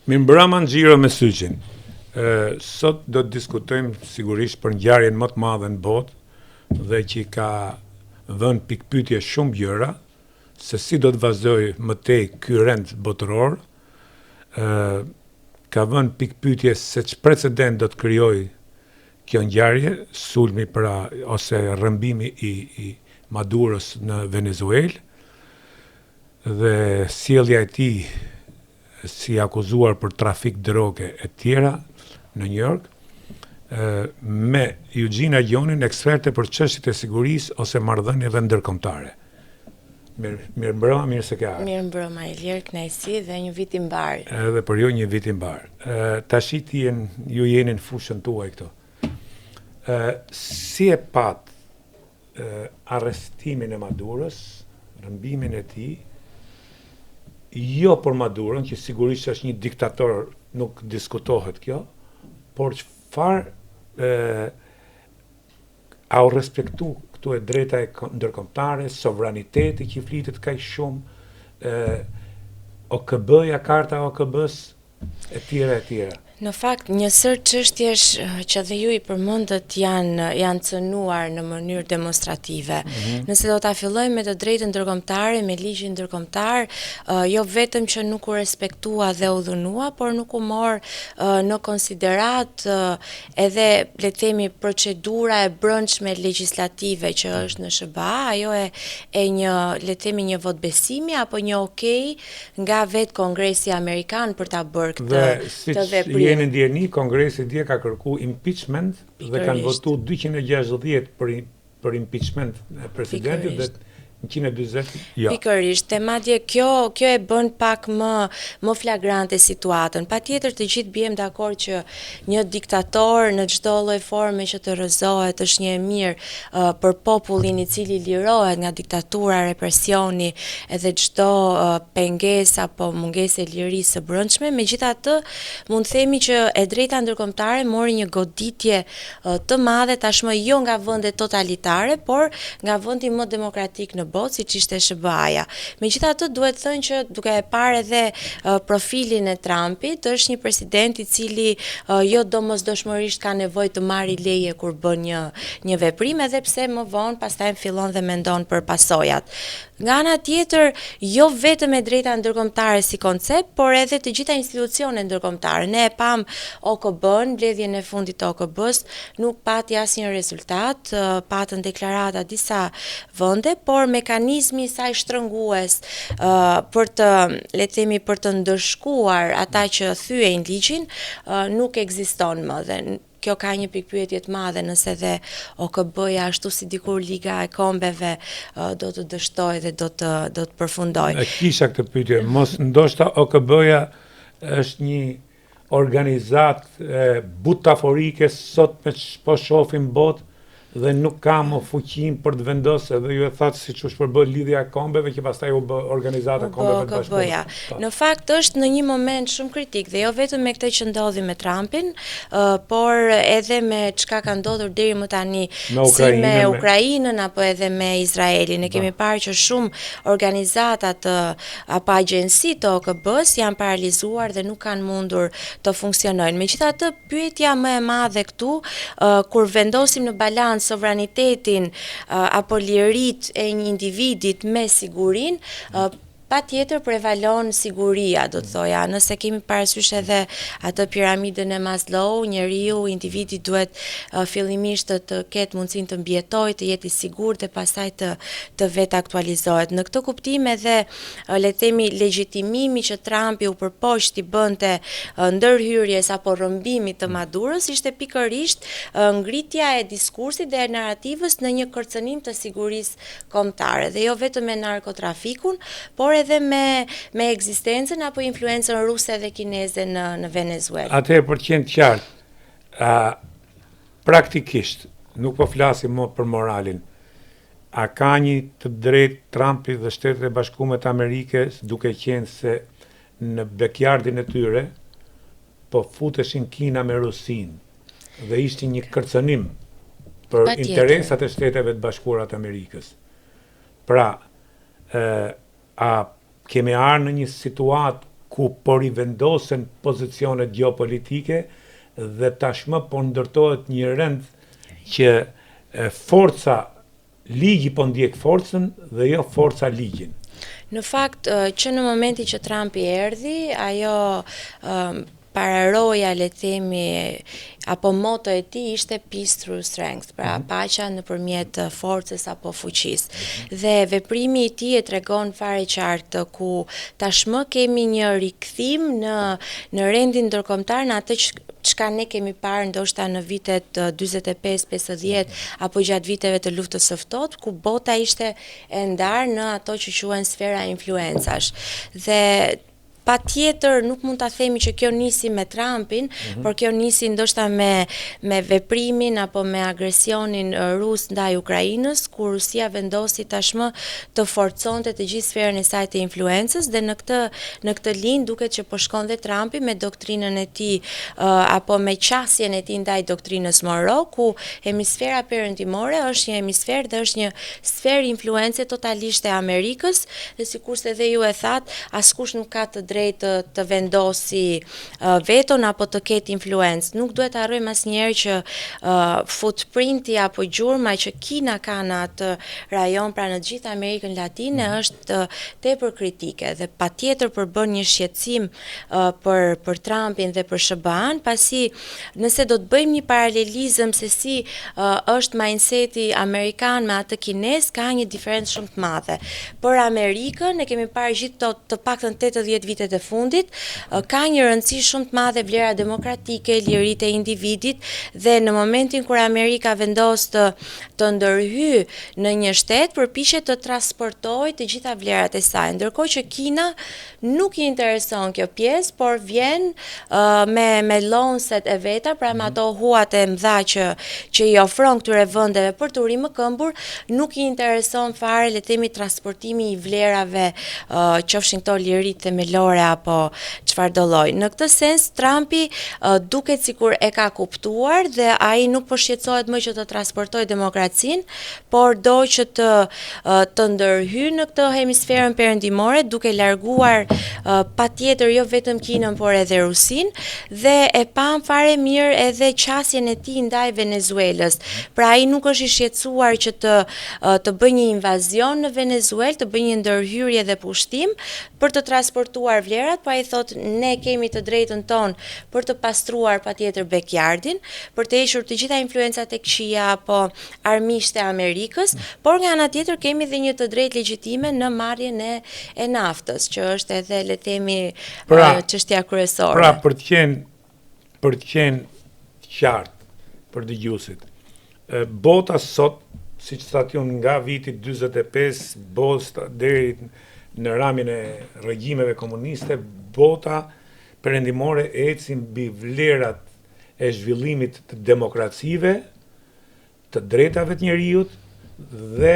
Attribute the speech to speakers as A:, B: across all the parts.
A: Mirëmbrëma Xhiro me Syqin. Sot do të diskutojmë sigurisht për ngjarjen më të madhe në botë dhe që ka dhënë pikpyetje shumë gjëra se si do të vazhdojë më tej ky rend botëror. Ka dhënë pikpyetje se ç'precedent do të krijojë kjo ngjarje, sulmi ose rrëmbimi i Maduros në Venezuelë dhe sjellja e tij si akuzuar për trafik droge e tjera në New York, me Eugene Agjonin, eksperte për çështjet e sigurisë ose marrëdhënieve ndërkombëtare. Mirëmbrëma, mirë se ke ardhur.
B: Mirëmbrëma, Ilir, kënaqësi dhe një vit i mbar.
A: Edhe për ju një vit i mbar. Tash ju jeni në fushën tuaj këtu. Si e pat arrestimin e Maduros, rrëmbimin e tij, jo për Maduron, që sigurisht është një diktator, nuk diskutohet kjo, por çfarë a u respektu këtu e drejta e ndërkombëtare, sovraniteti që flitet kaq shumë, OKB-ja, karta OKB-s, e tjera.
B: Në fakt, njësër çështjesh që dhe ju i përmendët janë cënuar në mënyrë demonstrative. Nëse do ta filloj me të drejtën ndërkombëtare, me ligjin ndërkombëtar, jo vetëm që nuk u respektua dhe u dhunua, por nuk u mor në konsiderat edhe le të themi procedura e brendshme legjislative që është në SBA, ajo e një le të themi një vot besimi apo një okay nga vet Kongresi Amerikan për ta bërë këtë veprim.
A: Jeni ndjeni, Kongresi dje ka kërku impeachment dhe kanë votu 260 për impeachment e presidentit dhe 140 jo.
B: Pikërisht, e madje kjo e bën pak më flagrante situatën. Patjetër të gjithë biem dakord që një diktator në çdo lloj forme që të rrëzohet është një e mirë për popullin i cili lirohet nga diktatura, represioni edhe çdo pengesë apo mungesë e lirisë së brendshme. Megjithatë, mund të themi që e drejta ndërkombëtare mori një goditje të madhe tashmë jo nga vende totalitare, por nga vendi më demokratik në botë, siç ishte SBA-ja. Megjithatë, duhet thënë që duke e parë edhe profilin e Trumpit, është një president i cili jo domosdoshmërisht ka nevojë të marrë leje kur bën një veprim, edhe pse më vonë pastaj fillon dhe mendon për pasojat. Nga ana tjetër, jo vetëm e drejta ndërkombëtare si koncept, por edhe të gjitha institucionet ndërkombëtare. Ne e pam OKB-n, mbledhjen e fundit të OKB-s, nuk pati asnjë rezultat, patën deklarata disa vende, por mekanizmi i saj shtrëngues për të, le të themi, për të ndëshkuar ata që thyejnë ligjin, nuk ekziston më dhe kjo ka një pikpyetje të madhe nëse dhe OKB-ja ashtu si dikur Liga e Kombeve do të dështojë dhe do të përfundojë.
A: Kisha këtë pyetje, mos ndoshta OKB-ja është një organizatë butaforike sot me po shohim botë dhe nuk ka më fuqinë për të vendosur, edhe ju e thatë siç u shpërbë Lidhja e Kombeve që pastaj u bë Organizata e Kombeve të Bashkuara.
B: Në fakt është në një moment shumë kritik dhe jo vetëm me këtë që ndodhi me Trumpin, por edhe me çka ka ndodhur deri më tani si me Ukrainën apo edhe me Izraelin. Ne kemi parë që shumë organizata apo agjenci të OKB-s janë paralizuar dhe nuk kanë mundur të funksionojnë. Megjithatë, pyetja më e madhe këtu, kur vendosim në balancë sovranitetin apo lirit e një individit me sigurinë, patjetër prevalon siguria, do të thoja. Nëse kemi parasysh edhe atë piramidën e Maslow, njeriu, individi duhet fillimisht të ketë mundësinë të mbjetojë, të jetë i sigurt dhe pastaj të vetë aktualizohet. Në këtë kuptim edhe le të themi legjitimimi që Trumpi u përpoqti bënte ndërhyrjes apo rrëmbimit të Maduros ishte pikërisht ngritja e diskursit dhe e narrativës në një kërcënim të sigurisë kombëtare dhe jo vetëm me narkotrafikun, por edhe me ekzistencën apo influencën ruse dhe kineze në Venezuelë.
A: Atëherë për të qenë qartë, praktikisht, nuk po flasim më për moralin, a ka një të drejtë Trumpi dhe Shtetet e Bashkuara të Amerikës, duke qenë se në bekjardin e tyre po futeshin Kina me Rusinë dhe ishte një kërcënim për interesat e Shteteve të Bashkuara të Amerikës. Pra, a kemi ardhur në një situatë ku po rivendosen pozicionet geopolitike dhe tashmë po ndërtohet një rend që forca ligji po ndjek forcën dhe jo forca ligjin.
B: Në fakt, që në momentin që Trumpi erdhi, ajo pararoja, le themi, apo moto e tij ishte peace through strength, pra paqja nëpërmjet forcës apo fuqisë. Dhe veprimi i tij e tregon fare qartë ku tashmë kemi një rikthim në rendin ndërkombëtar në atë çka ne kemi parë ndoshta në vitet 45-50 apo gjatë viteve të luftës së ftohtë, ku bota ishte e ndarë në ato që quhen sfera influencash. Dhe pa tjetër nuk mund ta themi që kjo nisi me Trumpin, por kjo nisi ndoshta me veprimin apo me agresionin rus ndaj Ukrainës, ku Rusia vendosi tashmë të forconte të gjithë sferën e saj të influencës dhe në këtë linjë duket që po shkon dhe Trumpi me doktrinën e tij apo me qasjen e tij ndaj doktrinës Monroe, ku hemisfera perëndimore është një hemisferë dhe është një sferë influencë totalisht e Amerikës, dhe sikurse dhe ju e thatë, askush nuk ka të drejtë të vendosi veton apo të ketë influencë. Nuk duhet të harrojmë asnjëherë që footprinti apo gjurma që Kina ka në atë rajon, pra në të gjithë Amerikën Latine, është tepër kritike dhe patjetër përbën një shqetësim për Trumpin dhe për SBA-n, pasi nëse do të bëjmë një paralelizëm se si është mindseti amerikan me atë kinez, ka një diferencë shumë të madhe. Për Amerikën e kemi parë gjithë të paktën 80 vitet e fundit, ka një rëndësi shumë të madhe vlera demokratike, liritë e individit, dhe në momentin kur Amerika vendos të ndërhyjë në një shtet, përpiqet të transportojë të gjitha vlerat e saj, ndërkohë që Kina nuk i intereson kjo pjesë, por vjen me loanset e veta, pra me ato huat e mëdha që i ofron këtyre vendeve për turim më këmbur, nuk i intereson fare, le të themi, transportimi i vlerave, qofshin këto liritë themelore apo çfarë do lloj. Në këtë sens Trumpi duket sikur e ka kuptuar dhe ai nuk po shqetësohet më që të transportojë demokracinë, por do që të ndërhyjë në këtë hemisferën perëndimore, duke larguar patjetër jo vetëm Kinën, por edhe Rusinë, dhe e pam fare mirë edhe qasjen e tij ndaj Venezuelës. Pra ai nuk është i shqetësuar që të bëjë një invazion në Venezuelë, të bëjë një ndërhyrje dhe pushtim për të transportuar vlerat, po ai thotë ne kemi të drejtën tonë për të pastruar patjetër backyardin, për të hequr të gjitha influencat e këqija apo armiqtë e Amerikës, por nga ana tjetër kemi dhe një të drejtë legjitime në marrjen e naftës, që është edhe, le të themi, çështja kryesore.
A: Pra për të qenë qartë për dëgjuesit, bota sot, siç thatë ju, nga viti 45 bosta deri në ramin e regjimeve komuniste, bota perëndimore ecin mbi vlerat e zhvillimit të demokracive, të drejtave të njerëzit dhe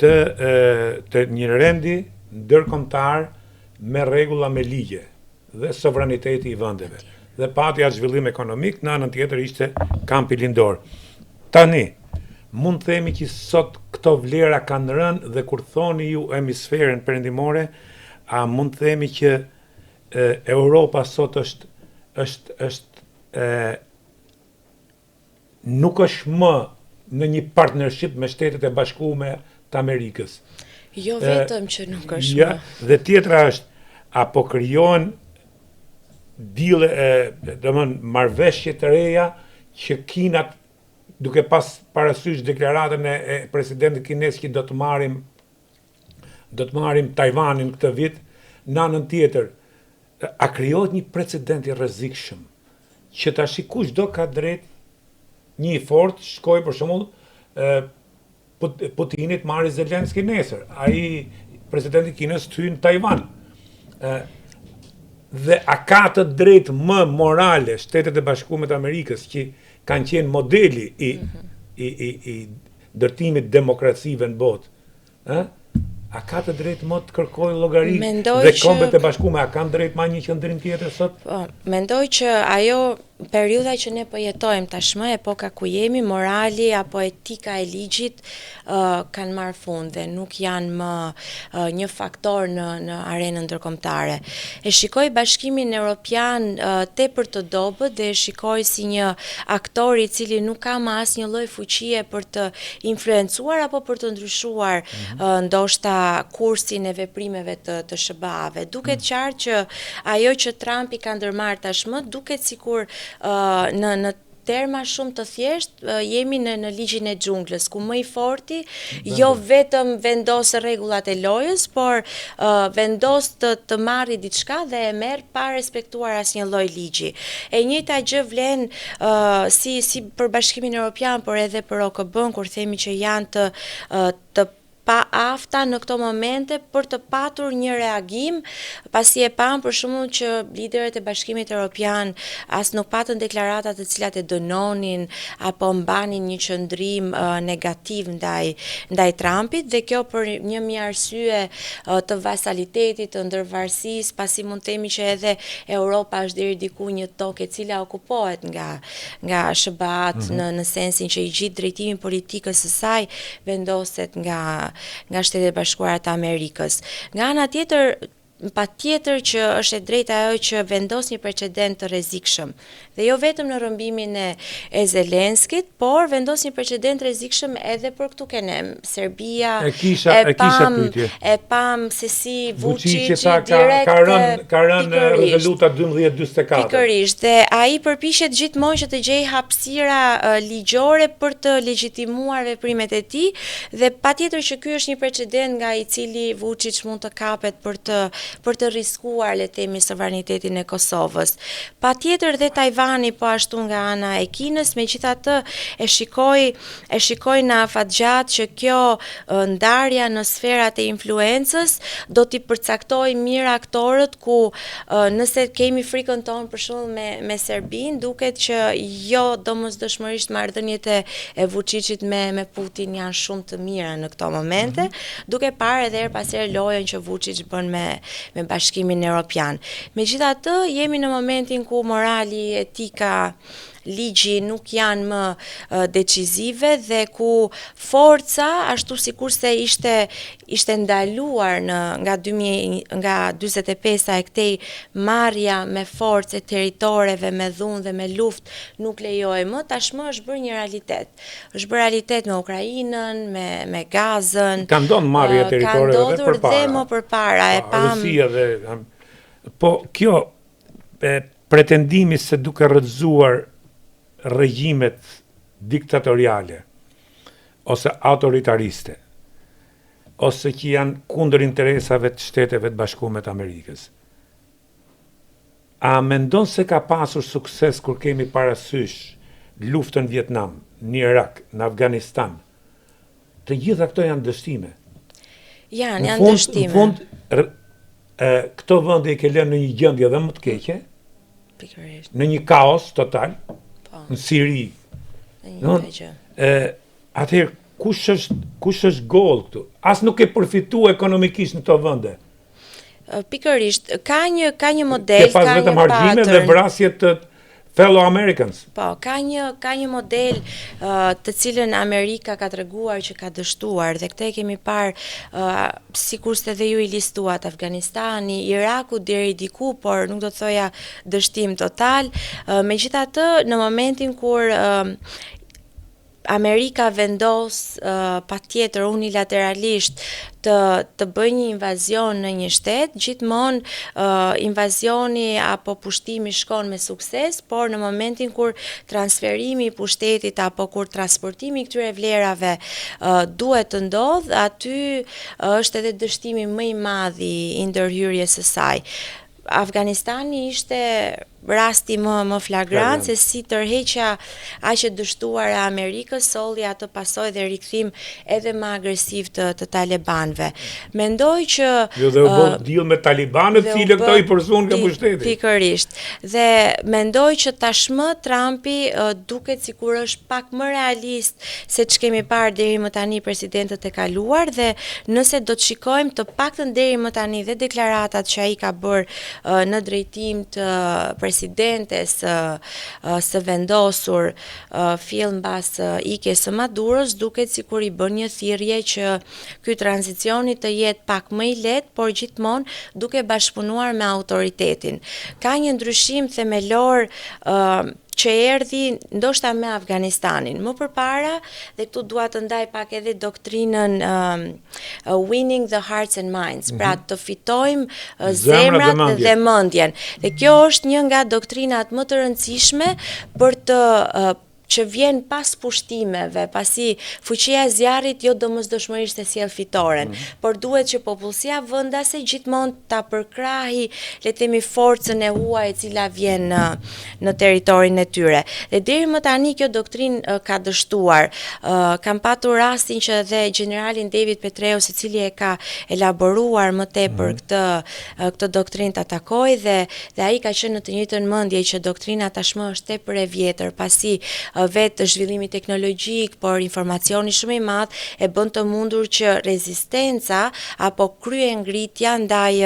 A: të një rendi ndërkombëtar me rregulla, me ligje dhe sovraniteti i vendeve. Dhe pati atë zhvillim ekonomik, në anën tjetër ishte kampi lindor. Tani mund të themi që sot këto vlera kanë rënë, dhe kur thoni ju hemisferën perëndimore, a mund të themi që Europa sot nuk është më në një partnership me Shtetet e Bashkuara të Amerikës.
B: Jo vetëm që nuk është më.
A: Dhe tjetra është, apo krijohen dile, marrëveshje të reja që Kina, duke pas parasysh deklaratën e presidentit kinez që do të marrim Tajvanin këtë vit, në anën tjetër, a krijohet një precedent i rrezikshëm që tash kush do ka drejt një i fortë shkoj për shembull Putinit marrë Zelenski nesër. Ai presidenti i Kinës hyn në Tajvan. Dhe a ka të drejtë më morale Shtetet e Bashkuara të Amerikës, që kanë qenë modeli i ndërtimit demokracive në botë, a ka të drejtë më të kërkojë llogari dhe Kombet e Bashkuara, a kanë drejtë më një qendrim tjetër sot?
B: Mendoj që ajo periudha që ne po jetojmë tashmë, epoka ku jemi, morali apo etika e ligjit kanë marrë fund dhe nuk janë më një faktor në arenën ndërkombëtare. E shikoj Bashkimin Evropian tepër të dobët dhe e shikoj si një aktor i cili nuk ka më asnjë lloj fuqie për të influencuar apo për të ndryshuar ndoshta kursin e veprimeve të SBA-ve. Duket qartë që ajo që Trumpi ka ndërmarrë tashmë duket sikur në terma shumë të thjesht jemi në ligjin e xhunglës, ku më i forti jo vetëm vendos rregullat e lojës, por vendos të marrë diçka dhe e merr pa respektuar asnjë lloj ligji. E njëjta gjë vlen si për Bashkimin Evropian, por edhe për OKB-n, kur themi që janë të pa afta në këto momente për të patur një reagim, pasi e pam për shembull që liderët e Bashkimit Evropian as nuk patën deklarata të cilat e dënonin apo mbanin një qëndrim negativ ndaj Trumpit, dhe kjo për një mije arsye të vasalitetit, të ndërvarësisë, pasi mund të themi që edhe Europa është deri diku një tokë e cila okupohet nga SBA-t në sensin që i gjithë drejtimi politikës së saj vendoset nga Shtetet Bashkuara të Amerikës. Nga ana tjetër, patjetër që është e drejtë ajo që vendos një precedent të rrezikshëm. Dhe jo vetëm në rrëmbimin e Zelenskit, por vendos një precedent rrezikshëm edhe për këtu kenem Serbia, e pam se si Vučić direkt
A: ka rënë rezoluta 1244.
B: Pikërisht, dhe ai përpiqet gjithmonë që të gjejë hapësira ligjore për të legjitimuar veprimet e tij, dhe patjetër që ky është një precedent nga i cili Vučić mund të kapet për të riskuar, le të themi, sovranitetin e Kosovës. Patjetër dhe Tajvani po ashtu nga ana e Kinës, megjithatë e shikoj në afatgjat që kjo ndarja në sferat e influencës do t'i përcaktoj mirë aktorët, ku nëse kemi frikën tonë për shembull me Serbinë, duket që jo domosdoshmërisht marrëdhëniet e Vučićit me Putin janë shumë të mira në këto momente, duke parë edhe her pas here lojën që Vučić bën me Bashkimin Evropian. Megjithatë, jemi në momentin ku morali, etika, ligji nuk janë më decizive, dhe ku forca, ashtu sikurse ishte ndaluar nga 45-a e këtej marrja me forcë e territoreve, me dhunë dhe me luftë, nuk lejohej më, tashmë është bërë një realitet. Është bërë realitet me Ukrainën, me Gazën.
A: Ka ndodhur marrje territoreve
B: edhe më përpara.
A: Rusia dhe po kjo pretendimi se duke rrëzuar regjimet diktatoriale ose autoritariste, ose që janë kundër interesave të Shteteve të Bashkuara të Amerikës. A mendon se ka pasur sukses kur kemi parasysh luftën në Vietnam, në Irak, në Afganistan? Të gjitha këto janë dështime.
B: Janë dështime.
A: Në fund, këto vende i ke lënë në një gjendje dhe më të keqe, në një kaos total, në Siri. Atëherë, kush është goll këtu? As nuk e përfitu ekonomikisht në këto vende.
B: Pikërisht, ka një model,
A: ka një vetëm harxime dhe vrasje të fellow Americans.
B: Po, ka një model të cilën Amerika ka treguar që ka dështuar, dhe këtë e kemi parë sikurse dhe ju i listuat, Afganistani, Iraku deri diku, por nuk do të thoja dështim total. Megjithatë, në momentin kur Amerika vendos patjetër unilateralisht të bëjë një invazion në një shtet, gjithmonë invazioni apo pushtimi shkon me sukses, por në momentin kur transferimi i pushtetit apo kur transportimi i këtyre vlerave duhet të ndodh, aty është edhe dështimi më i madh i ndërhyrjes së saj. Afganistani ishte rasti më flagrant, se si tërheqja aq e dështuar e Amerikës solli atë pasojë dhe rikthim edhe më agresiv të talibanëve. Mendoj që
A: dhe u bë deal me talibanët, cilë këto i përzuan nga pushteti.
B: Pikërisht. Dhe mendoj që tashmë Trumpi duket sikur është pak më realist se ç'kemi parë deri më tani presidentët e kaluar, dhe nëse do të shikojmë të paktën deri më tani dhe deklaratat që ai ka bërë në drejtim të presidentes së vendosur fill mbas ikjes së Maduros, duket sikur i bën një thirrje që ky tranzicioni të jetë pak më i lehtë, por gjithmonë duke bashkëpunuar me autoritetin. Ka një ndryshim themelor që erdhi ndoshta me Afganistanin. Më përpara, dhe këtu dua të ndaj pak edhe doktrinën winning the hearts and minds, pra të fitojmë zemrat dhe mendjen. Dhe kjo është një nga doktrinat më të rëndësishme për të që vjen pas pushtimeve, pasi fuqia e zjarrit jo domosdoshmërisht e sjell fitoren, por duhet që popullsia vendase gjithmonë ta përkrahi, le të themi, forcën e huaj e cila vjen në territorin e tyre. Dhe deri më tani kjo doktrinë ka dështuar. Kam patur rastin që dhe generalin David Petraeus, i cili e ka elaboruar më tepër këtë doktrinë ta takoj dhe ai ka qenë në të njëjtën mendje që doktrina tashmë është tepër e vjetër, pasi vetë zhvillimi teknologjik, por informacioni shumë i madh e bën të mundur që rezistenca apo kryengritja ndaj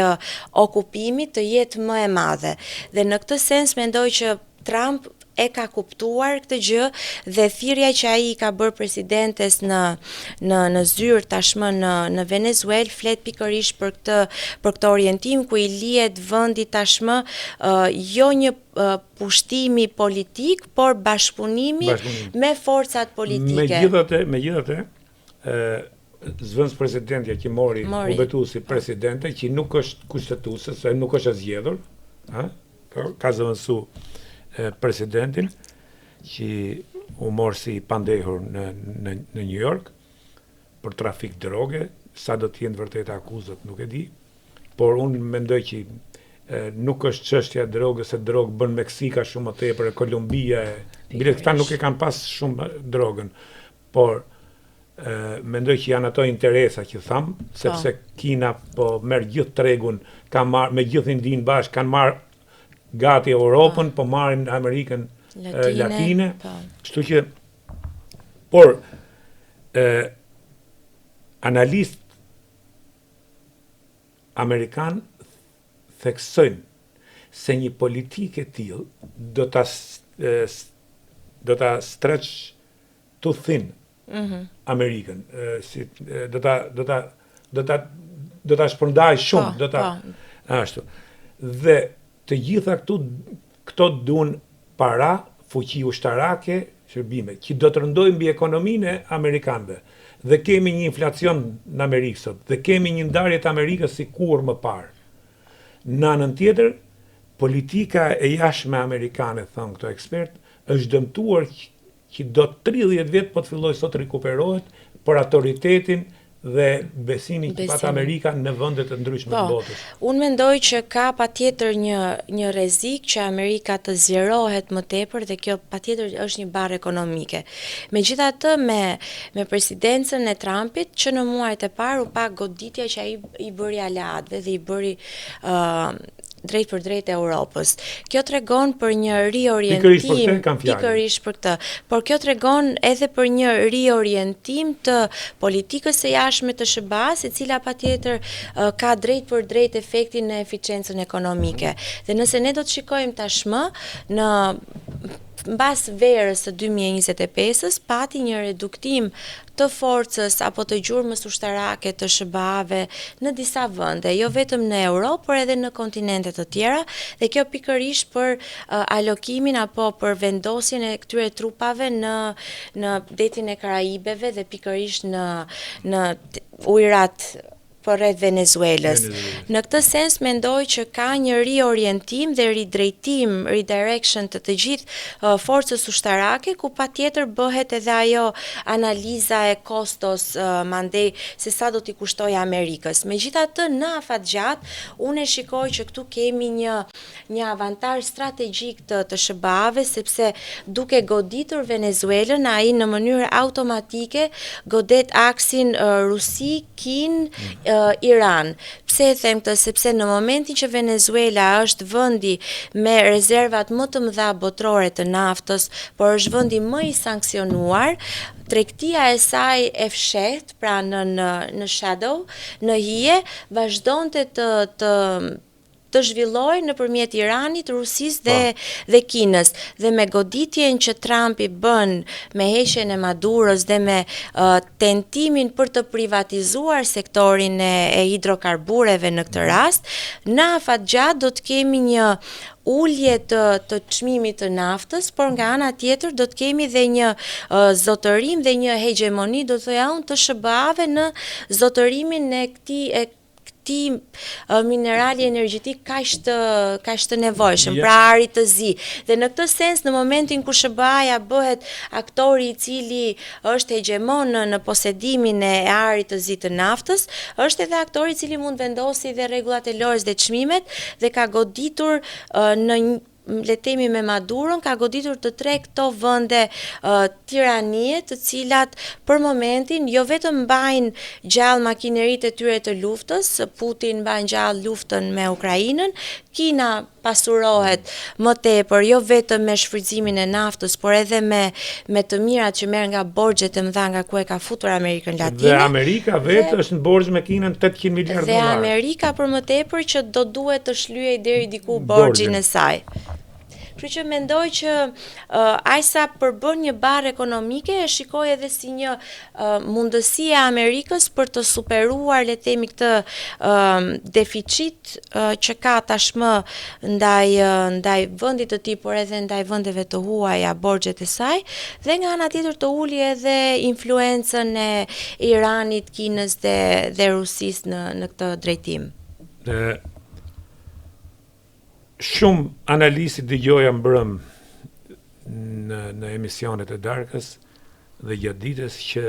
B: okupimit të jetë më e madhe. Dhe në këtë sens mendoj që Trump e ka kuptuar këtë gjë dhe thirrja që ai ka bërë presidentes në zyrë tashmë në Venezuelë flet pikërisht për këtë orientim ku i lihet vendi tashmë jo një pushtimi politik, por bashkëpunimi me forcat politike.
A: Megjithatë, zëvendës presidentja që mori u betu si presidente, që nuk është kushtetuese, se nuk është e zgjedhur, ka zëvendësu presidentin që u morë si pandehur në New York për trafik droge, sa do t'jenë vërtet akuzat nuk e di, por unë mendoj që nuk është çështja e drogës, se drogë bën Meksika shumë më tepër, Kolumbia, bile këta nuk e kanë pas shumë drogën, por mendoj që janë ato interesa që tham, sepse Kina po merr gjithë tregun, ka marrë me gjithë Indinë bashkë, kanë marrë gati Europën, po marrin Amerikën Latine, kështu që, por analist amerikan theksojnë se një politikë e tillë do ta stretch too thin Amerikën, do ta shpërndaj shumë, ashtu. Dhe të gjitha këto duan para, fuqi ushtarake, shërbime, që do të rëndojnë mbi ekonominë e amerikanëve. Dhe kemi një inflacion në Amerikë sot, dhe kemi një ndarje të Amerikës si kur më parë. Në anën tjetër, politika e jashtme amerikane, thënë këto ekspert, është dëmtuar që do 30 vjet po të filloj sot rikuperohet për autoritetin dhe besimin që pat Amerika në vendet të ndryshme të botës.
B: Unë mendoj që ka patjetër një rrezik që Amerika të zgjerohet më tepër dhe kjo patjetër është një barrë ekonomike. Megjithatë me presidencën e Trumpit që në muajt e parë u pa goditja që ai i bëri aleatëve dhe i bëri drejt për drejt Europës. Kjo tregon për një riorientim, pikërisht për këtë, por kjo tregon edhe për një riorientim të politikës së jashtme të SBA-s, e cila patjetër ka drejt për drejt efektin në eficiencën ekonomike. Dhe nëse ne do të shikojmë tashmë mbas verës së 2025-s pati një reduktim të forcës apo të gjurmës ushtarake të SBA-ve në disa vende, jo vetëm në Europë, por edhe në kontinente të tjera, dhe kjo pikërisht për alokimin apo për vendosjen e këtyre trupave në detin e Karajibeve dhe pikërisht në ujërat përreth Venezuelës. Në këtë sens mendoj që ka një riorientim dhe redirection të gjithë forcës ushtarake, ku patjetër bëhet edhe ajo analiza e kostos mandej se sa do t'i kushtoj Amerikës. Megjithatë, në afatgjat, unë e shikoj që këtu kemi një avantazh strategjik të SBA-ve, sepse duke goditur Venezuelën, ai në mënyrë automatike godet aksin Rusi, Kinë, Iran. Pse e them këtë? Sepse në momentin që Venezuela është vendi me rezervat më të mëdha botërore të naftës, por është vendi më i sankcionuar, tregtia e saj e fshehtë, pra në shadow, në hije, vazhdonte të zhvillojë nëpërmjet Iranit, Rusisë dhe Kinës. Dhe me goditjen që Trumpi bën me heqjen e Maduros dhe me tentimin për të privatizuar sektorin e hidrokarbureve në këtë rast, në afatgjat do të kemi një ullje të çmimit të naftës, por nga ana tjetër do të kemi dhe një zotërim dhe një hegemoni, do të thoja unë, të SBA-ve në zotërimin e këtij minerali energjetik kaq të nevojshëm, pra arit të zi. Dhe në këtë sens, në momentin ku SBA-ja bëhet aktori i cili është hegemon në posedimin e arit të zi të naftës, është edhe aktori i cili mund vendosi dhe rregullat e lojës dhe çmimet dhe ka goditur në le të themi me Maduron, ka goditur të tre këto vende tiranie, të cilat për momentin jo vetëm mbajnë gjallë makineritë e tyre të luftës, Putin mbajnë gjallë luftën me Ukrainën, Kina pasurohet më tepër jo vetëm me shfrytëzimin e naftës, por edhe me të mirat që merr nga borxhet e mëdha nga ku e ka futur Amerikën Latine.
A: Dhe Amerika vetë është në borxh me Kinën 800 miliardë dollar.
B: Dhe Amerika për më tepër që do duhet të shlyej deri diku borxhin e saj. Kështu që mendoj që aq sa përbën një barë ekonomike, e shikoj edhe si një mundësi e Amerikës për të superuar, le të themi, këtë deficit që ka tashmë ndaj vendit të tij, por edhe ndaj vendeve të huaja, borxhet e saj, dhe nga ana tjetër të uli edhe influencën e Iranit, Kinës dhe Rusisë në këtë drejtim.
A: Shumë analizi dëgjoja mbrëm në emisionet e darkës dhe gjatë ditës që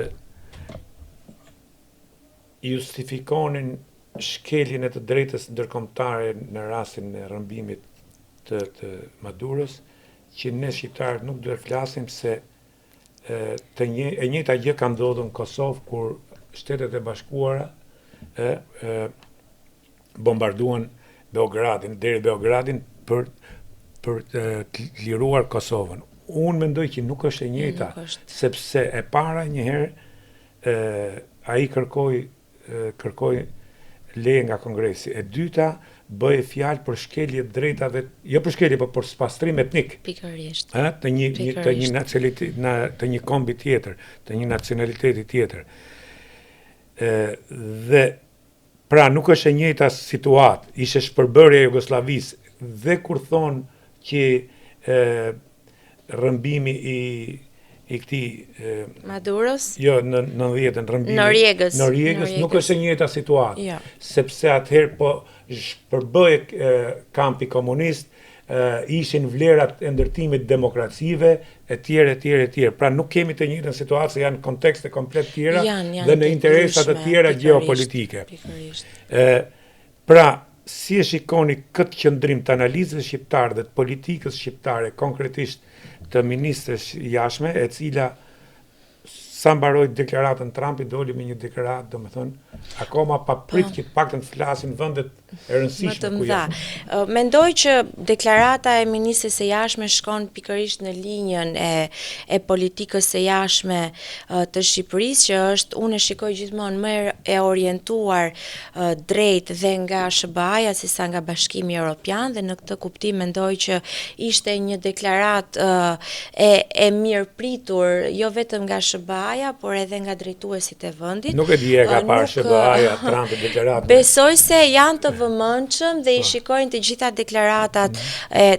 A: justifikonin shkeljen e të drejtës ndërkombëtare në rastin e rrëmbimit të Maduros, që ne shqiptarët nuk duhet flasim se e njëjta gjë ka ndodhur në Kosovë kur Shtetet e Bashkuara bombarduan Beogradin, deri Beogradin për të liruar Kosovën. Unë mendoj që nuk është e njëjta, sepse e para njëherë ai kërkoi leje nga Kongresi. E dyta bëi fjalë për shkelje drejtave, jo për shkelje, por për spastrim etnik.
B: Pikërisht.
A: Të një kombi tjetër, të një nacionaliteti tjetër. Dhe pra nuk është e njëjta situatë, ishte shpërbërja e Jugosllavisë, dhe kur thonë që rrëmbimi i këtij
B: Maduros?
A: Jo, në 90-ën rrëmbimi
B: Noriegës
A: nuk është e njëjta situatë,
B: ja.
A: Sepse atëherë po shpërbëhej kampi komunist, ishin vlerat e ndërtimit demokracive, etj. Pra nuk kemi të njëjtën situatë, se janë kontekste komplet tjera dhe në interesat të tjera gjeopolitike. Pra, si e shikoni këtë qëndrim të analizës shqiptare dhe të politikës shqiptare, konkretisht të ministres jashtme, e cila sa mbaroi deklaratën Trumpi, doli me një deklaratë, domethënë, akoma pa prit që të paktën të flasin vendet e rëndësishme ku janë.
B: Mendoj që deklarata e ministres së jashtme shkon pikërisht në linjën e politikës së jashtme të Shqipërisë, që është, unë e shikoj gjithmonë më e orientuar drejt dhe nga SBA-ja sesa nga Bashkimi Evropian, dhe në këtë kuptim mendoj që ishte një deklaratë e mirëpritur, jo vetëm nga SBA-ja, por edhe nga drejtuesit e vendit.
A: Nuk e di e ka parë SBA-ja Trumpi deklaratën.
B: Besoj se janë të vëmendshëm dhe i shikojnë të gjitha deklaratat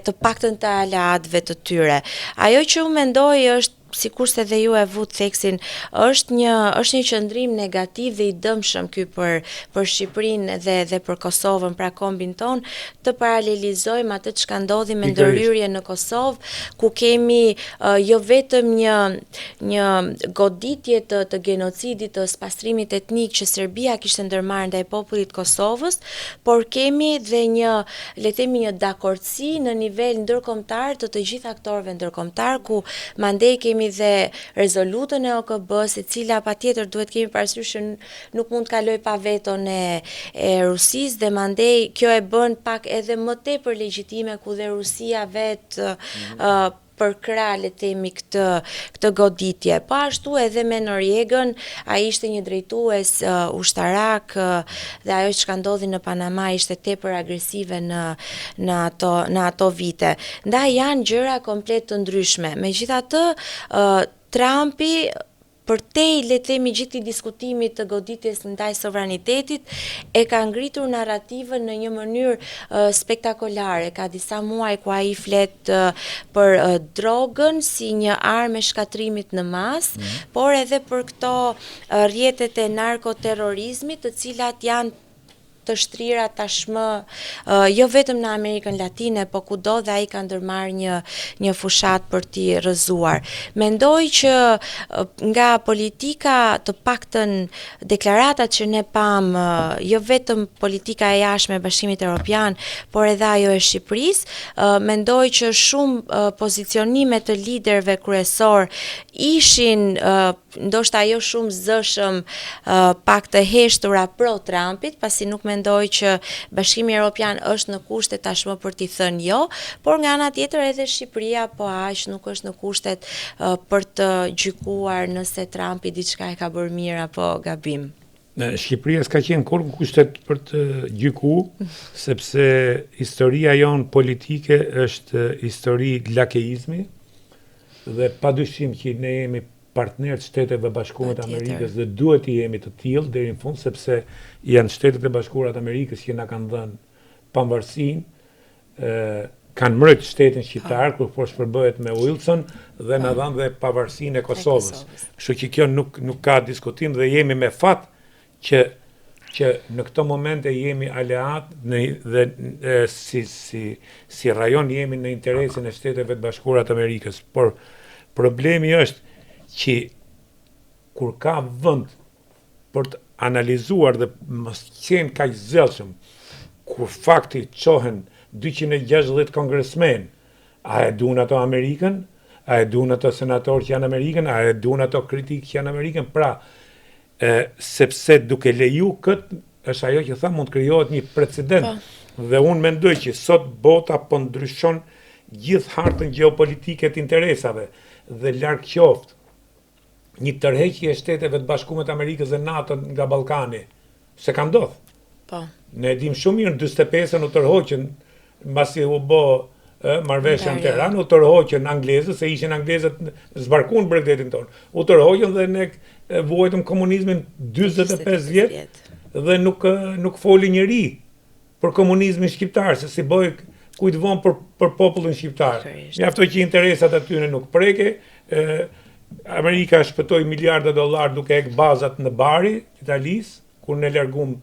B: të paktën të aleatëve të tyre. Ajo që unë mendoj është, sikurse dhe ju e vut theksin, është një qëndrim negativ dhe i dëmshëm ky për Shqipërinë dhe për Kosovën, pra kombin ton, të paralelizojmë atë çka ndodhi me ndërhyrje në Kosovë, ku kemi jo vetëm një goditje të genocidit, të spastrimit etnik që Serbia kishte ndërmarrë ndaj popullit Kosovës, por kemi dhe le të themi një dakordsi në nivel ndërkombëtar të gjithë aktorëve ndërkombëtar, ku mandej kemi dhe rezolutën e OKB-s, e cila patjetër duhet kemi parasysh që nuk mund të kaloj pa veton e Rusisë, dhe mandej kjo e bën pak edhe më tepër legjitime, ku dhe Rusia vetë përkra, le të themi, këtë goditje. Po ashtu edhe me Noriegën, ai ishte një drejtues ushtarak dhe ajo që ka ndodhi në Panama ishte tepër agresive në ato vite. Ndaj janë gjëra komplet të ndryshme. Megjithatë, Trumpi përtej, le të themi, gjithë i diskutimit të goditjes ndaj sovranitetit, e ka ngritur narrativën në një mënyrë spektakolare. Ka disa muaj ku ai flet për drogën si një armë shkatrimit në masë, por edhe për këto rrjetet e narkoterrorizmit, të cilat janë të shtrira tashmë jo vetëm në Amerikën Latine, po kudo, dhe ai ka ndërmarrë një fushat për t'i rrëzuar. Mendoj që nga politika, të paktën deklaratat që ne pam, jo vetëm politika e jashtme e Bashkimit Evropian, por edhe ajo e Shqipërisë, mendoj që shumë pozicionime të liderëve kryesor ishin ndoshta jo shumë zëshëm, pak të heshtura pro Trumpit, pasi nuk mendoj që Bashkimi Evropian është në kushte tashmë për t'i thënë jo, por nga ana tjetër edhe Shqipëria po aq nuk është në kushtet për të gjykuar nëse Trumpi diçka e ka bërë mirë apo gabim.
A: Shqipëria s'ka qenë kur në kushtet për të gjyku, sepse historia jonë politike është histori lakeizmi, dhe padyshim që ne jemi partnerët Shteteve Bashkuara të Amerikës dhe duhet i jemi të tillë deri në fund, sepse janë Shtetet e Bashkuara të Amerikës që na kanë dhënë pavarësinë, kanë mbrojtë shtetin shqiptar kur po shpërbëhet me Wilson dhe na dhanë dhe pavarësinë e Kosovës. Kështu që kjo nuk ka diskutim dhe jemi me fat që në këto momente jemi aleat dhe si rajon jemi në interesin e Shteteve të Bashkuara të Amerikës. Por problemi është që kur ka vend për të analizuar dhe mos qenë kaq zellshëm, kur fakti qohen 260 kongresmen, a e duan ato Amerikën, a e duan ato senatorë që janë Amerikën, a e duan ato kritikë që janë Amerikën, pra sepse duke leju këtë, është ajo që tha, mund të krijohet një precedent. Dhe unë mendoj që sot bota po ndryshon gjithë hartën gjeopolitike të interesave dhe larg qoftë një tërheqje e Shteteve të Bashkuara të Amerikës dhe NATO nga Ballkani, se ka ndodhur.
B: Po.
A: Ne dim shumë mirë, në 45-ën u tërhoqën mbasi u bë marrëveshja në Tiranë, u tërhoqën anglezët, se ishin anglezët zbarkuan Bregdetin tonë. U tërhoqën dhe ne vuajtëm komunizmin 45 vjet dhe nuk foli njëri për komunizmin shqiptar, se si bëj kujt vonë për popullin shqiptar. Mjaftoi që interesat aty nuk preke. Amerika shpëtoi miliarda dollar duke heq bazat në Bari, Italisë, kur largum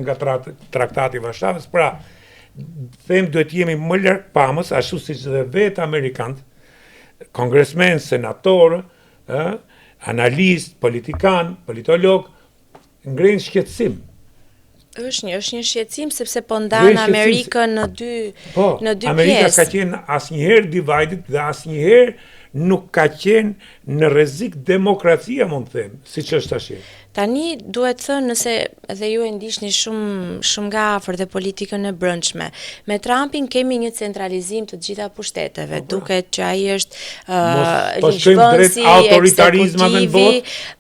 A: nga traktati i Varshavës. Pra, them duhet jemi më larg pamës, ashtu siç dhe vetë amerikanët, kongresmen, senatorë, analistë, politikan, politolog, ngrenë shqetësim.
B: Është një shqetësim sepse po ndan Amerikën në dy pjesë.
A: Amerika ka qenë asnjëherë divided dhe asnjëherë nuk ka qenë në rrezik demokracia, mund të them, siç është tash.
B: Tani duhet thënë, nëse edhe ju e ndiqni shumë nga afër dhe politikën e brendshme, me Trumpin kemi një centralizim të gjitha pushteteve, duket që ai është ligjvënësi, ekzekutivi.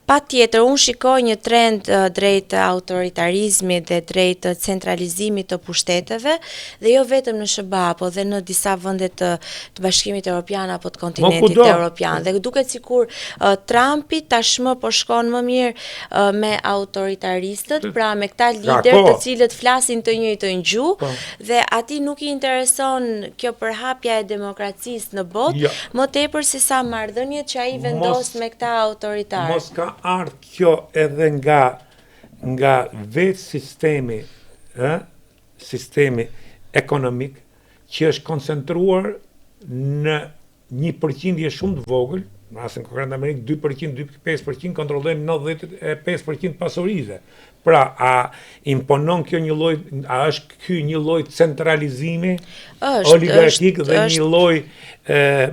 B: Patjetër, unë shikoj një trend drejt autoritarizmit dhe drejt centralizimit të pushteteve, dhe jo vetëm në SBA, po dhe në disa vende të Bashkimit Evropian apo të kontinentit evropian. Dhe duket sikur Trumpi tashmë po shkon më mirë me autoritaristët, pra me këta lider të cilët flasin të njëjtën gjuhë, dhe atij nuk i intereson kjo përhapja e demokracisë në botë, më tepër se sa marrëdhëniet që ai vendos me këta autoritarë.
A: Mos ka ardhur kjo edhe nga vetë sistemi ekonomik që është koncentruar në një përqindje shumë të vogël, në rastin konkret në Amerikë 2%, 2.5% kontrollojnë 95% pasurisë. Pra, a imponon kjo një lloj, a është ky një lloj centralizimi oligarkik dhe një lloj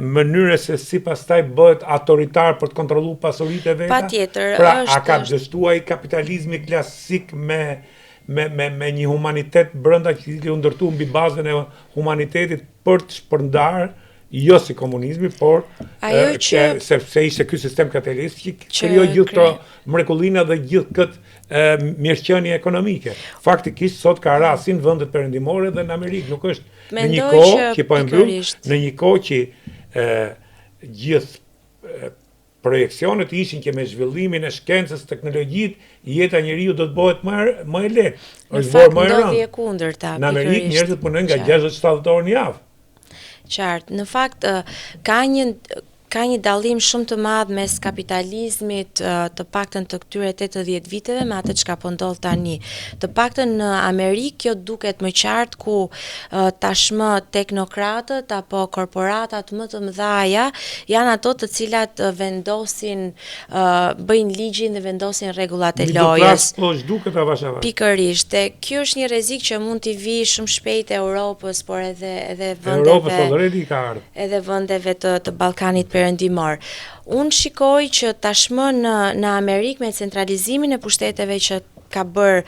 A: mënyre se si pastaj bëhet autoritar për të kontrolluar pasuritë e veta?
B: Patjetër,
A: pra, a ka dështuar kapitalizmi klasik me një humanitet brenda që u ndërtu mbi bazën e humanitetit për të shpërndar jo si komunizmi, por sepse ishte ky sistem kapitalist që krijoi gjithë këto mrekullina dhe gjithë këtë mirëqenie ekonomike. Faktikisht sot ka rastin vendet perëndimore dhe në Amerikë, nuk është në një kohë që po e mbyll, në një kohë që gjithë projekcionet ishin që me zhvillimin e shkencës, teknologjit, jeta e njeriu do të bëhet më e lehtë.
B: Është bërë më e rëndë.
A: Në Amerikë njerëzit punojnë nga 60-70 orë në javë.
B: Qartë, në fakt ka një dallim shumë të madh mes kapitalizmit, të paktën të këtyre 80 viteve me atë çka po ndodh tani. Të paktën në Amerikë kjo duket më qartë ku tashmë teknokratët apo korporatat më të mëdhaja janë ato të cilat vendosin, bëjnë ligjin dhe vendosin rregullat e lojës. Pikërisht, ky është një rrezik që mund t'i vi shumë shpejt Europës, por edhe vendeve edhe vendeve të Ballkanit perëndimor. Unë shikoj që tashmë në Amerikë me centralizimin e pushteteve që ka bërë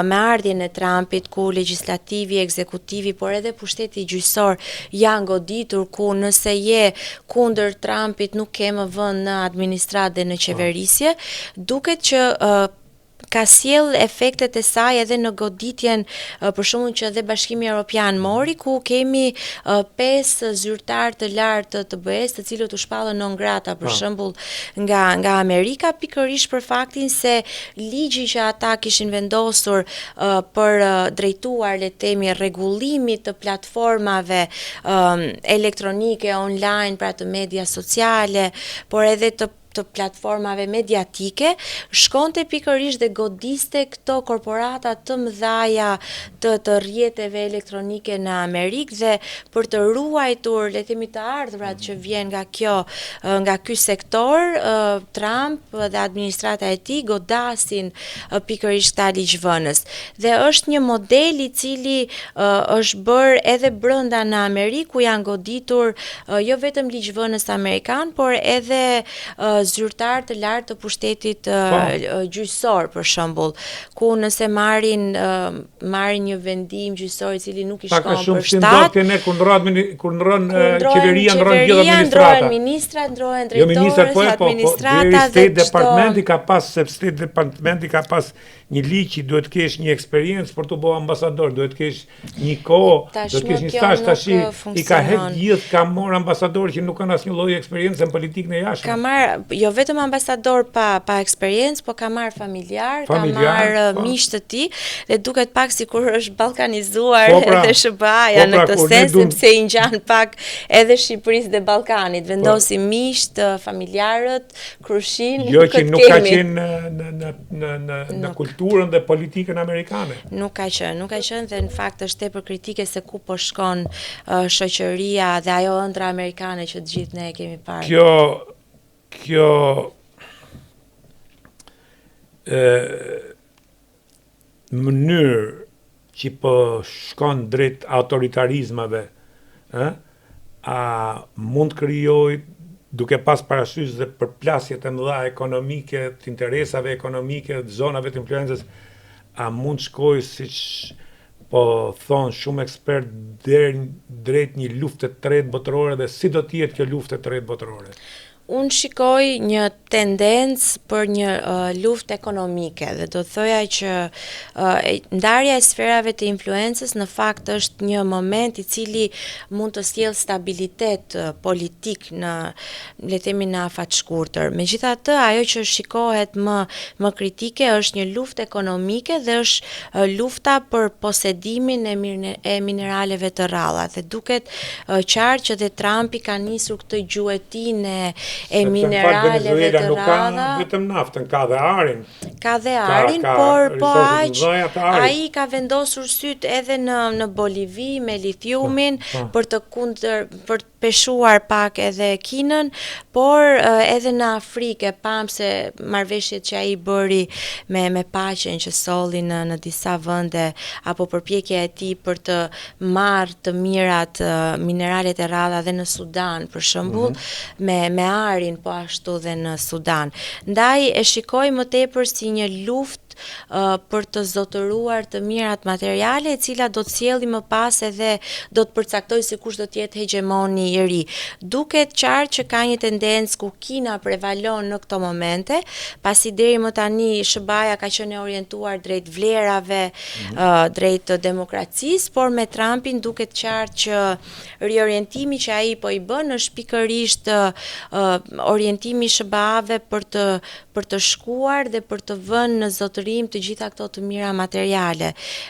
B: me ardhjen e Trumpit, ku legislativi, ekzekutivi, por edhe pushteti gjyqësor janë goditur, ku nëse je kundër Trumpit nuk ke më vend në administratë dhe në qeverisje, duket që ka sjell efektet e saj edhe në goditjen për shembull që edhe Bashkimi Evropian mori, ku kemi 5 zyrtar të lartë të BE-s, të cilët u shpallën non grata për shembull nga Amerika, pikërisht për faktin se ligji që ata kishin vendosur për drejtuar le të themi rregullimit të platformave elektronike online, pra të media sociale, por edhe të platformave mediatike, shkonte pikërisht dhe godiste këto korporata të mëdhaja të rrjeteve elektronike në Amerikë dhe për të ruajtur le të themi të ardhurat që vjen nga ky sektor, Trump dhe administrata e tij godasin pikërisht këta ligjvënës. Dhe është një model i cili është bërë edhe brenda në Amerikë, ku janë goditur jo vetëm ligjvënës amerikan, por edhe zyrtar të lartë të pushtetit gjyqësor për shembull, ku nëse marrin një vendim gjyqësor i cili nuk i shkon për shtat,
A: kur ndron qeveria, ndron gjithë administrata.
B: Ndrohen ministra, ndrohen drejtorë, administrata dhe
A: State Departmenti ka pas një ligj që duhet të kesh një eksperiencë për të bërë ambasador, duhet të kesh një kohë, duhet të kesh një stazh tash i ka hedh gjithë, ka marrë ambasador që nuk kanë asnjë lloj eksperiencë në politikën e jashtme.
B: Ka marrë jo vetëm ambasador pa eksperiencë, po ka marrë familjar, ka marrë miq të tij dhe duket pak sikur është ballkanizuar edhe SBA-ja në këtë sens, sepse i ngjan pak edhe Shqipërisë dhe Ballkanit, vendosin miqt, familjarët, krushin,
A: jo që nuk ka qenë në kulturën dhe politikën amerikane.
B: Nuk ka qenë dhe në fakt është tepër kritike se ku po shkon shoqëria dhe ajo ëndra amerikane që të gjithë ne e kemi parë.
A: Kjo mënyrë që po shkon drejt autoritarizmave, a mund krijoj duke pas parasysh dhe përplasjet e mëdha ekonomike, të interesave ekonomike, të zonave të influencës, a mund shkoj siç po thonë shumë ekspert drejt një lufte të tretë botërore dhe si do të jetë kjo lufte të tretë botërore?
B: Unë shikoj një tendencë për një luftë ekonomike dhe do të thoja që ndarja e sferave të influencës në fakt është një moment i cili mund të sjellë stabilitet politik në le të themi në afat shkurtër. Megjithatë, ajo që shikohet më kritike është një luftë ekonomike dhe është lufta për posedimin e mineraleve të rralla. Dhe duket qartë që dhe Trumpi ka nisur këtë gjuetinë e mineraleve të rralla.
A: Nuk ka vetëm naftën, ka dhe arin.
B: Ka dhe arin, por ai ka vendosur syt edhe në Bolivi me lithiumin për të peshuar pak edhe Kinën, por edhe në Afrikë pam se marrëveshjet që ai bëri me paqen që solli në disa vende apo përpjekja e tij për të marrë të mirat mineralet e rralla dhe në Sudan për shembull, me arin po ashtu dhe në Sudan. Ndaj e shikoj më tepër si një luftë për të zotëruar të mirat materiale, e cila do të sjellë më pas edhe do të përcaktoj se kush do të jetë hegemoni i ri. Duket qartë që ka një tendencë ku Kina prevalon në këto momente, pasi deri më tani SBA-ja ka qenë e orientuar drejt vlerave, drejt demokracisë, por me Trumpin duket qartë që riorientimi që ai po i bën është pikërisht orientimi i SBA-ve për të shkuar dhe për të vënë në zotërim të gjitha këto të mira materiale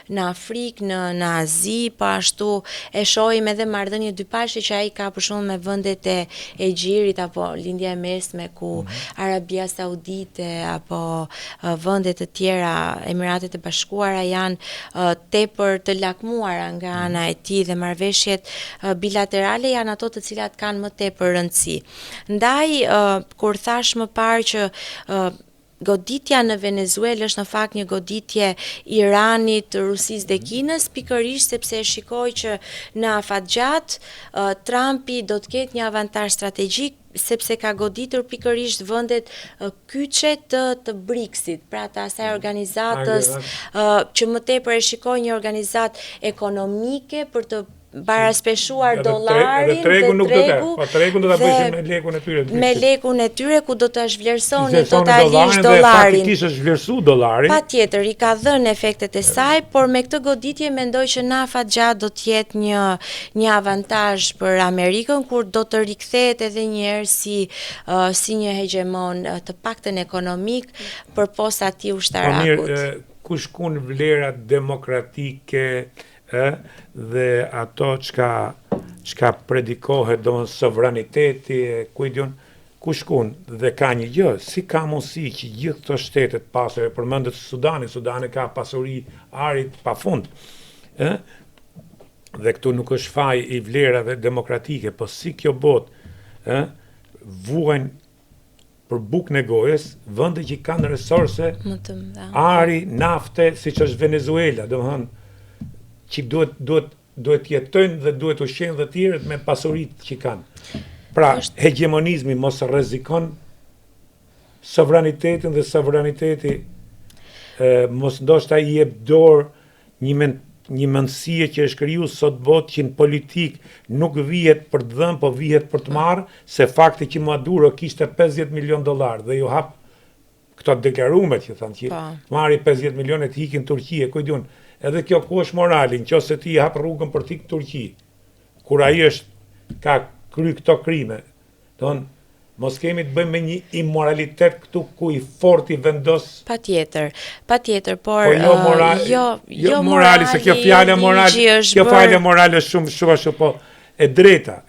B: në Afrikë, në Azi, po ashtu e shohim edhe marrëdhënie dypashe që ai ka për shembull me vendet e Egjirit apo Lindja e Mesme ku Arabia Saudite apo vende të tjera, Emiratet e Bashkuara janë tepër të lakmuara nga ana e tij dhe marrëveshjet bilaterale janë ato të cilat kanë më tepër rëndësi. Ndaj kur thash më parë që goditja në Venezuelë është në fakt një goditje Iranit, Rusisë dhe Kinës, pikërisht sepse e shikoj që në afatgjat Trumpi do të ketë një avantazh strategjik sepse ka goditur pikërisht vendet kyçe të BRICS-it, pra të asaj organizatës që më tepër e shikoj një organizatë ekonomike për të baraspeshuar dollarin,
A: tregu nuk do të, po tregu do ta bëjmë me lekun e tyre.
B: Me lekun e tyre ku do ta zhvlerësonin totalisht dollarin.
A: Faktikisht është zhvlerësuar dollari.
B: Patjetër, i ka dhënë efektet e saj, por me këtë goditje mendoj që në afatgjat do të jetë një avantazh për Amerikën kur do të rikthehet edhe një herë si një hegemon të paktën ekonomik përposa atij ushtarakut.
A: Kush kun vlerat demokratike dhe ato çka predikohet do sovraniteti kujtjon kushkun dhe ka një gjë, si ka mundësi që gjithë këto shtetet pasur, përmendet Sudani ka pasuri arit pafund. Dhe këtu nuk është faj i vlerave demokratike, po si kjo botë vuajnë për bukë në gojës, vende që kanë resurse, ari, nafte, siç është Venezuela, domethënë që duhet jetojnë dhe duhet ushqejnë dhe tjerët me pasuritë që kanë. Pra, hegemonizmi mos rrezikon sovranitetin dhe sovraniteti mos ndoshta i jep dorë një mendësie që është kriju sot botë që në politik nuk vihet për të dhënë, po vihet për të marrë, se fakti që Maduro kishte $50 milion dhe ju hap këto deklarumet që thanë që marri 50 milion e të hikin Turqi, kujtun. Edhe kjo ku është morali, nëse ti hap rrugën për t'ik Turqi, kur ai ka kry këto krime, mos kemi të bëjmë me një immoralitet këtu ku i forti vendos.
B: Patjetër, por
A: jo morali, se kjo fjalë morale është shumë ashtu, po e drejta.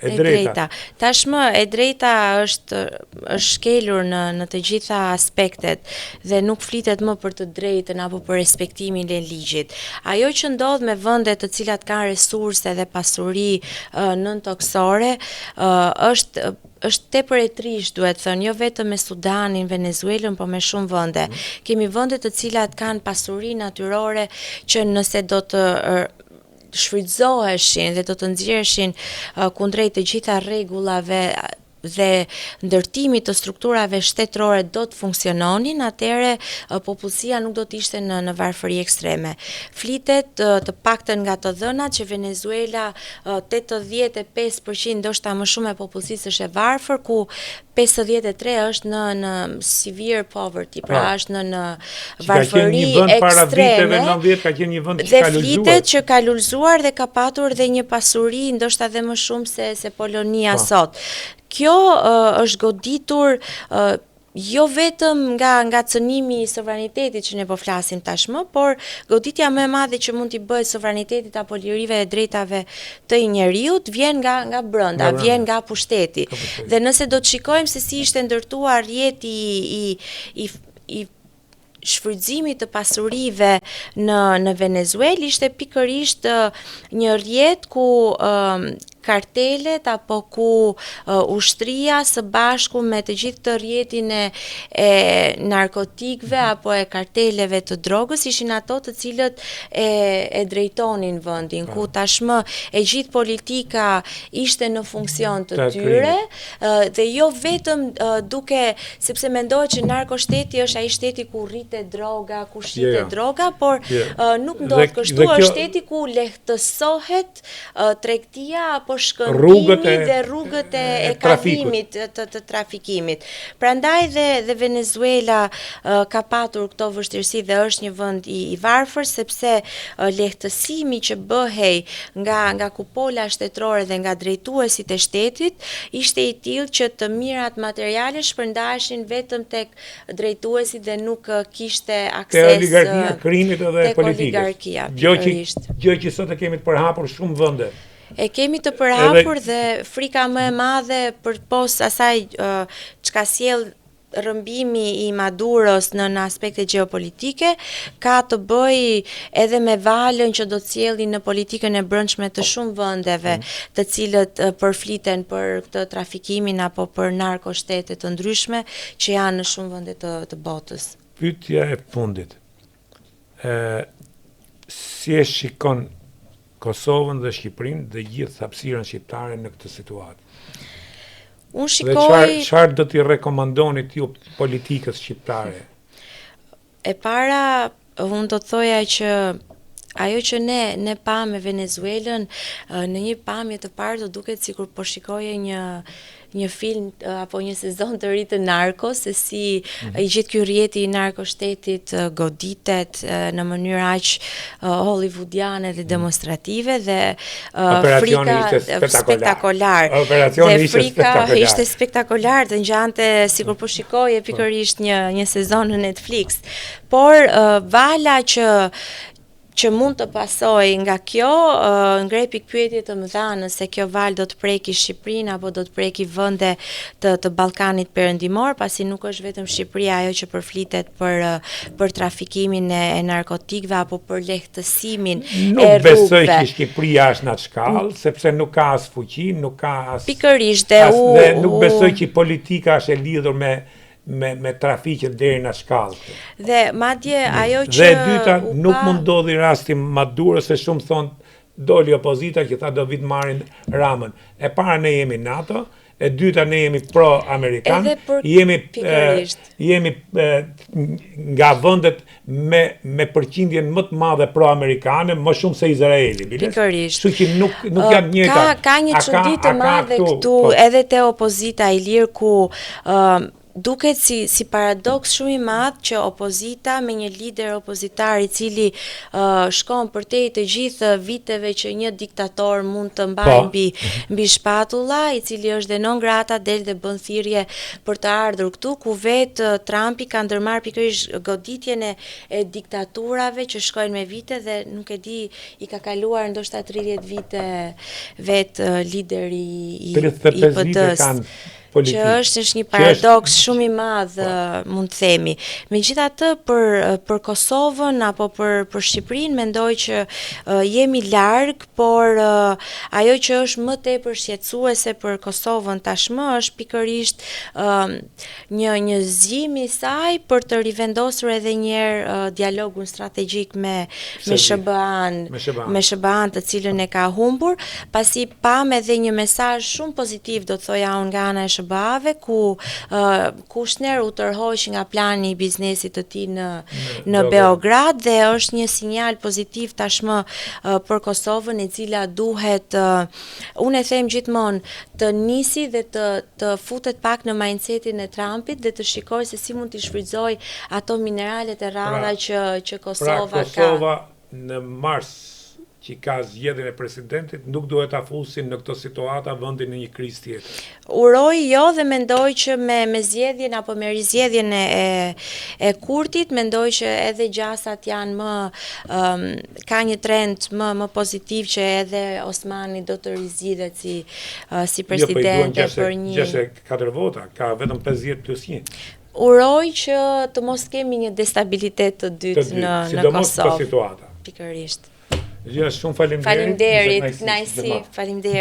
B: Tashmë e drejta është shkelur në të gjitha aspektet dhe nuk flitet më për të drejtën apo për respektimin e ligjit. Ajo që ndodh me vende të cilat kanë resurse dhe pasuri nëntoksore është tepër e trisht, duhet thënë, jo vetëm me Sudanin, Venezuelën, po me shumë vende. Kemi vende të cilat kanë pasuri natyrore që nëse do të shfrytëzoheshin dhe do të nxjerrshin kundrejt të gjitha rregullave dhe ndërtimit të strukturave shtetërore do të funksiononin, atëherë popullsia nuk do të ishte në varfëri ekstreme. Flitet të paktën nga të dhënat që Venezuela 85% ndoshta më shumë e popullsisë është e varfër, ku 53 është në severe poverty, pra është në varfëri ekstreme. Dhe flitet që ka lullzuar dhe ka patur dhe një pasuri ndoshta dhe më shumë se Polonia sot. Kjo është goditur jo vetëm nga cënimi i sovranitetit që ne po flasim tashmë, por goditja më e madhe që mund t'i bëhet sovranitetit apo lirive e drejtave të njeriut vjen nga brenda, vjen nga pushteti. Dhe nëse do të shikojmë se si ishte ndërtuar rjeti i shfrytëzimit të pasurive në Venezuelë, ishte pikërisht një rjet ku kartelet apo ku ushtria së bashku me të gjithë të rjetin e narkotikëve apo e karteleve të drogës ishin ato të cilët e drejtonin vendin, ku tashmë e gjithë politika ishte në funksion të tyre dhe jo vetëm duke sepse mendohet që narkoshteti është ai shteti ku rritet droga, ku shitet droga, por nuk ndodh kështu, është shteti ku lehtësohet tregtia apo shkëmbimi dhe rrugët e kalimit të trafikimit. Prandaj dhe Venezuela ka patur këto vështirësi dhe është një vend i varfër sepse lehtësimi që bëhej nga kupola shtetërore dhe nga drejtuesit e shtetit ishte i tillë që të mirat materiale shpërndaheshin vetëm tek drejtuesi dhe nuk kishte akses
A: te oligarkia, krimit edhe
B: politikës.
A: Gjë që sot e kemi të përhapur shumë vende.
B: E kemi të përhapur dhe frika më e madhe për pos asaj çka sjell rrëmbimi i Maduros në aspekte gjeopolitike ka të bëjë edhe me valën që do të sjellë në politikën e brendshme të shumë vendeve, të cilët përfliten për këtë trafikimin apo për narkoshtete të ndryshme që janë në shumë vende të botës.
A: Pyetja e fundit. Si e shikon Kosovën dhe Shqipërinë dhe gjithë hapësirën shqiptare në këtë situatë?
B: Unë shikoj...
A: Çfarë do t'i rekomandoni ju politikës shqiptare?
B: E para, unë do të thoja që ajo që ne pa me Venezuelën në një pamje të parë do duket sikur po shikoje një film apo një sezon të ri të Narkos, se si i gjithë ky rjeti i narkoshtetit goditet në mënyrë aq hollywoodiane dhe demonstrative dhe
A: frika
B: spektakolar.
A: Operacioni ishte
B: spektakolar, të ngjante sikur po shikoje pikërisht një sezon në Netflix. Por vala që mund të pasoj nga kjo, ngrej pikpyetje të mëdha nëse kjo valë do të preki Shqipërinë apo do të preki vende të Ballkanit Perëndimor, pasi nuk është vetëm Shqipëria ajo që përflitet për trafikimin e narkotikëve apo për lehtësimin e rrugëve.
A: Nuk besoj që Shqipëria është në atë shkallë, sepse nuk ka as fuqi, nuk ka as...
B: Pikërisht
A: dhe nuk besoj që politika është e lidhur me trafiqin deri në shkallë.
B: Dhe madje ajo që
A: dhe e dyta nuk mund ndodhi rasti Maduro se shumë thonë doli opozita që tha do vit marrin Ramën. E para ne jemi NATO, e dyta ne jemi pro-amerikan, jemi nga vendet me përqindjen më të madhe pro-amerikane, më shumë se Izraeli.
B: Pikërisht.
A: Kështu që nuk janë të njëjta.
B: Ka një çudi të madhe këtu edhe te opozita e lirë ku duket si paradoks shumë i madh që opozita me një lider opozitar i cili shkon përtej të gjithë viteve që një diktator mund të mbajë mbi shpatulla, i cili është dhe non grata, del dhe bën thirrje për të ardhur këtu, ku vetë Trumpi ka ndërmarrë pikërisht goditjen e diktaturave që shkojnë me vite dhe nuk e di, i ka kaluar ndoshta 30 vite vetë lideri i PD-s. Që është një paradoks shumë i madh, mund të themi. Megjithatë për Kosovën apo për Shqipërinë mendoj që jemi larg, por ajo që është më tepër shqetësuese për Kosovën tashmë është pikërisht një zgjim i saj për të rivendosur edhe një herë dialogun strategjik me SBA-n, të cilën e ka humbur, pasi pam edhe një mesazh shumë pozitiv, do të thoja unë, nga ana e SBA-ve, ku Kushner u tërhoq nga plani i biznesit të tij në Beograd dhe është një sinjal pozitiv tashmë për Kosovën, e cila duhet, unë e them gjithmonë, të nisi dhe të futet pak në mindsetin e Trumpit dhe të shikoj se si mund të shfrytëzoj ato mineralet e rralla që Kosova ka.
A: Kosova në mars që ka zgjedhjen e presidentit, nuk duhet ta fusin në këtë situata vendin në një krizë tjetër.
B: Uroj jo, dhe mendoj që me zgjedhjen apo me rizgjedhjen e Kurtit, mendoj që edhe gjasat janë ka një trend më pozitiv, që edhe Osmani do të rizgjidhet si presidente për një...
A: 64 vota, ka vetëm 50+1.
B: Uroj që të mos kemi një destabilitet të dytë në Kosovë.
A: Sidomos këtë situata.
B: Pikërisht.
A: Shumë faleminderit.
B: Faleminderit, kënaqësi, faleminderit.